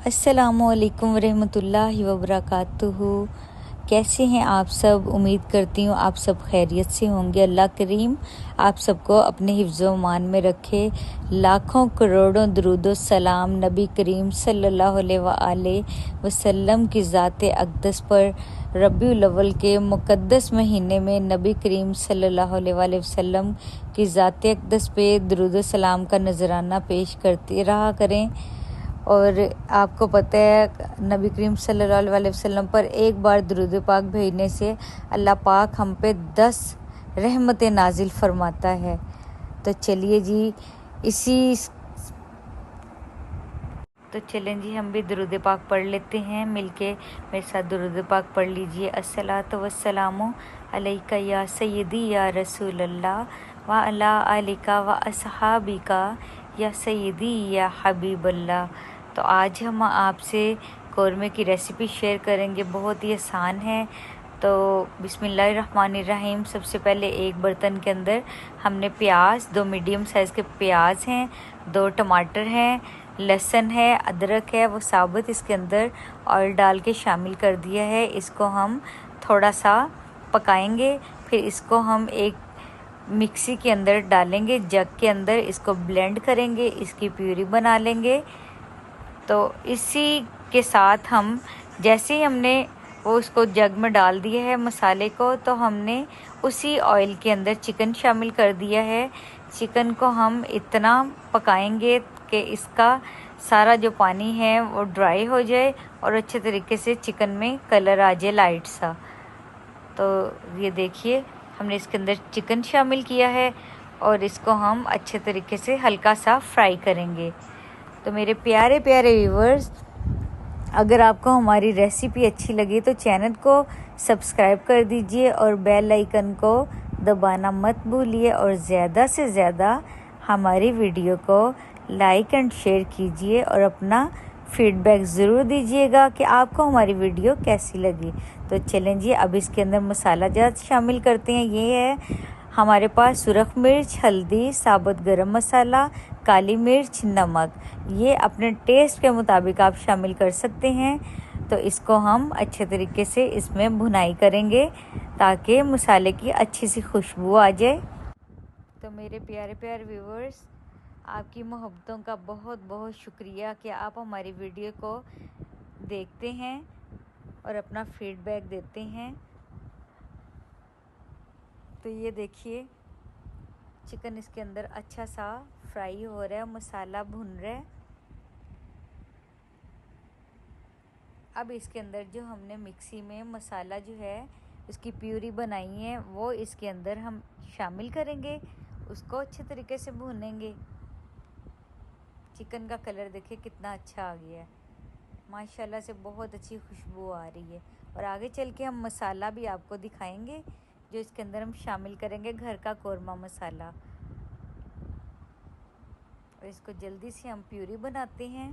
अस्सलामुअलैकुम वरहमतुल्लाहि वबरकातुहू। कैसे हैं आप सब? उम्मीद करती हूँ आप सब खैरियत से होंगे। अल्लाह करीम आप सबको अपने हिफ्ज़-ओ मान में रखे। लाखों करोड़ों दरूद व सलाम नबी करीम सल्लल्लाहु अलैहि वसल्लम की ज़ात अक़दस पर रबीउल अव्वल के मुक़द्दस महीने में नबी करीम सल्लल्लाहु अलैहि वसल्लम की ज़ात अक़दस पे दरूद व सलाम का नजराना पेश करते रहा करें। और आपको पता है नबी करीम सल्लल्लाहु अलैहि वसल्लम पर एक बार दुरूद पाक भेजने से अल्लाह पाक हम पे 10 रहमतें नाजिल फरमाता है। तो चलिए जी चलें जी हम भी दुरूद पाक पढ़ लेते हैं मिलके। मेरे साथ दुरूद पाक पढ़ लीजिए। अस्सलातु वस्सलामु अलैका या सय्यदी या रसूल अल्लाह व अला आलिका व अस्हाबिका या सय्यदी या हबीब अल्लाह। तो आज हम आपसे कौरमे की रेसिपी शेयर करेंगे। बहुत ही आसान है। तो बिस्मिल्लाहिर्रहमानिर्रहीम। सबसे पहले एक बर्तन के अंदर हमने प्याज, 2 मीडियम साइज़ के प्याज हैं, 2 टमाटर हैं, लहसुन है, अदरक है, वो साबुत इसके अंदर ऑयल डाल के शामिल कर दिया है। इसको हम थोड़ा सा पकाएंगे। फिर इसको हम एक मिक्सी के अंदर डालेंगे, जग के अंदर इसको ब्लेंड करेंगे, इसकी प्यूरी बना लेंगे। तो इसी के साथ हम जैसे ही हमने वो उसको जग में डाल दिया है मसाले को, तो हमने उसी ऑयल के अंदर चिकन शामिल कर दिया है। चिकन को हम इतना पकाएंगे कि इसका सारा जो पानी है वो ड्राई हो जाए और अच्छे तरीके से चिकन में कलर आ जाए लाइट सा। तो ये देखिए हमने इसके अंदर चिकन शामिल किया है और इसको हम अच्छे तरीके से हल्का सा फ्राई करेंगे। तो मेरे प्यारे प्यारे व्यूवर्स, अगर आपको हमारी रेसिपी अच्छी लगी तो चैनल को सब्सक्राइब कर दीजिए और बेल आइकन को दबाना मत भूलिए और ज़्यादा से ज़्यादा हमारी वीडियो को लाइक एंड शेयर कीजिए और अपना फीडबैक ज़रूर दीजिएगा कि आपको हमारी वीडियो कैसी लगी। तो चलें जी अब इसके अंदर मसाला जात शामिल करते हैं। ये है हमारे पास सुरख मिर्च, हल्दी, साबुत गरम मसाला, काली मिर्च, नमक। ये अपने टेस्ट के मुताबिक आप शामिल कर सकते हैं। तो इसको हम अच्छे तरीके से इसमें भुनाई करेंगे ताकि मसाले की अच्छी सी खुशबू आ जाए। तो मेरे प्यारे प्यारे व्यूवर्स, आपकी मोहब्बतों का बहुत बहुत शुक्रिया कि आप हमारी वीडियो को देखते हैं और अपना फीडबैक देते हैं। तो ये देखिए चिकन इसके अंदर अच्छा सा फ्राई हो रहा है, मसाला भुन रहा है। अब इसके अंदर जो हमने मिक्सी में मसाला जो है उसकी प्यूरी बनाई है वो इसके अंदर हम शामिल करेंगे। उसको अच्छे तरीके से भूनेंगे। चिकन का कलर देखिए कितना अच्छा आ गया है, माशाल्लाह से बहुत अच्छी खुशबू आ रही है। और आगे चल के हम मसाला भी आपको दिखाएंगे जो इसके अंदर हम शामिल करेंगे, घर का कौरमा मसाला। और इसको जल्दी से हम प्यूरी बनाते हैं।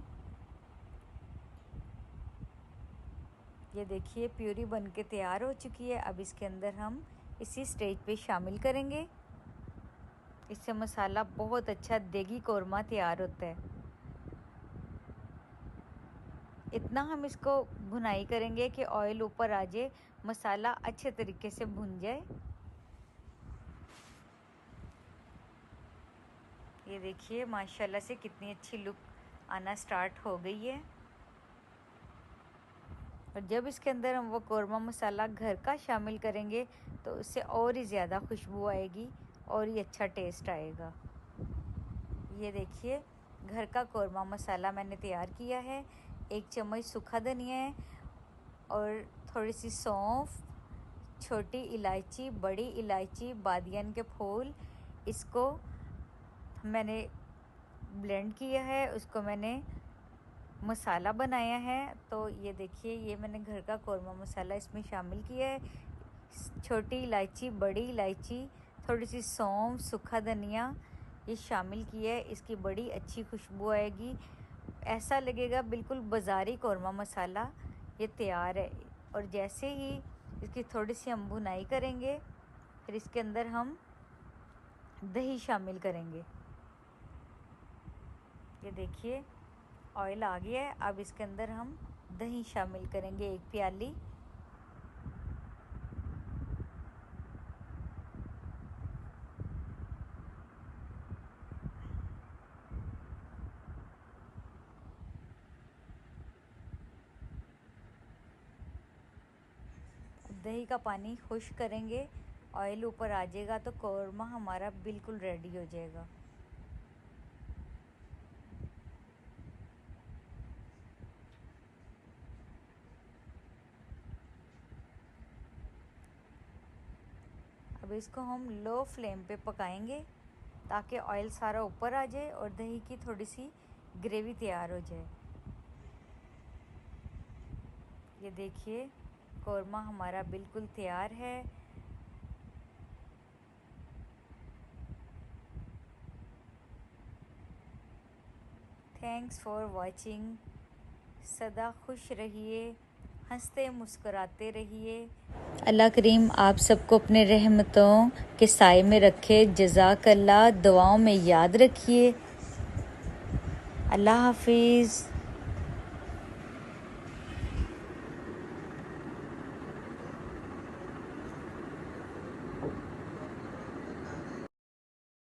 ये देखिए प्यूरी बनके तैयार हो चुकी है। अब इसके अंदर हम इसी स्टेज पे शामिल करेंगे। इससे मसाला बहुत अच्छा देगी कौरमा तैयार होता है। इतना हम इसको भुनाई करेंगे कि ऑयल ऊपर आ जाए, मसाला अच्छे तरीके से भुन जाए। ये देखिए माशाल्लाह से कितनी अच्छी लुक आना स्टार्ट हो गई है। और जब इसके अंदर हम वो कौरमा मसाला घर का शामिल करेंगे तो उससे और ही ज़्यादा खुशबू आएगी और ही अच्छा टेस्ट आएगा। ये देखिए घर का कौरमा मसाला मैंने तैयार किया है। 1 चम्मच सूखा धनिया है और थोड़ी सी सौंफ, छोटी इलायची, बड़ी इलायची, बादियान के फूल, इसको मैंने ब्लेंड किया है, उसको मैंने मसाला बनाया है। तो ये देखिए ये मैंने घर का कौरमा मसाला इसमें शामिल किया है। छोटी इलायची, बड़ी इलायची, थोड़ी सी सौंफ, सूखा धनिया ये शामिल किया है। इसकी बड़ी अच्छी खुशबू आएगी, ऐसा लगेगा बिल्कुल बाज़ारी कौरमा मसाला ये तैयार है। और जैसे ही इसकी थोड़ी सी हम भुनाई करेंगे फिर इसके अंदर हम दही शामिल करेंगे। ये देखिए ऑयल आ गया है। अब इसके अंदर हम दही शामिल करेंगे 1 प्याली। दही का पानी खुश्क करेंगे, ऑयल ऊपर आ जाएगा तो कौरमा हमारा बिल्कुल रेडी हो जाएगा। अब इसको हम लो फ्लेम पे पकाएंगे ताकि ऑयल सारा ऊपर आ जाए और दही की थोड़ी सी ग्रेवी तैयार हो जाए। ये देखिए कौरमा हमारा बिल्कुल तैयार है। Thanks for watching. सदा खुश रहिए, हंसते मुस्कुराते रहिए। अल्लाह करीम आप सबको अपने रहमतों के साए में रखे। जज़ाकल्लाह। दुआओं में याद रखिए। अल्लाह हाफिज़।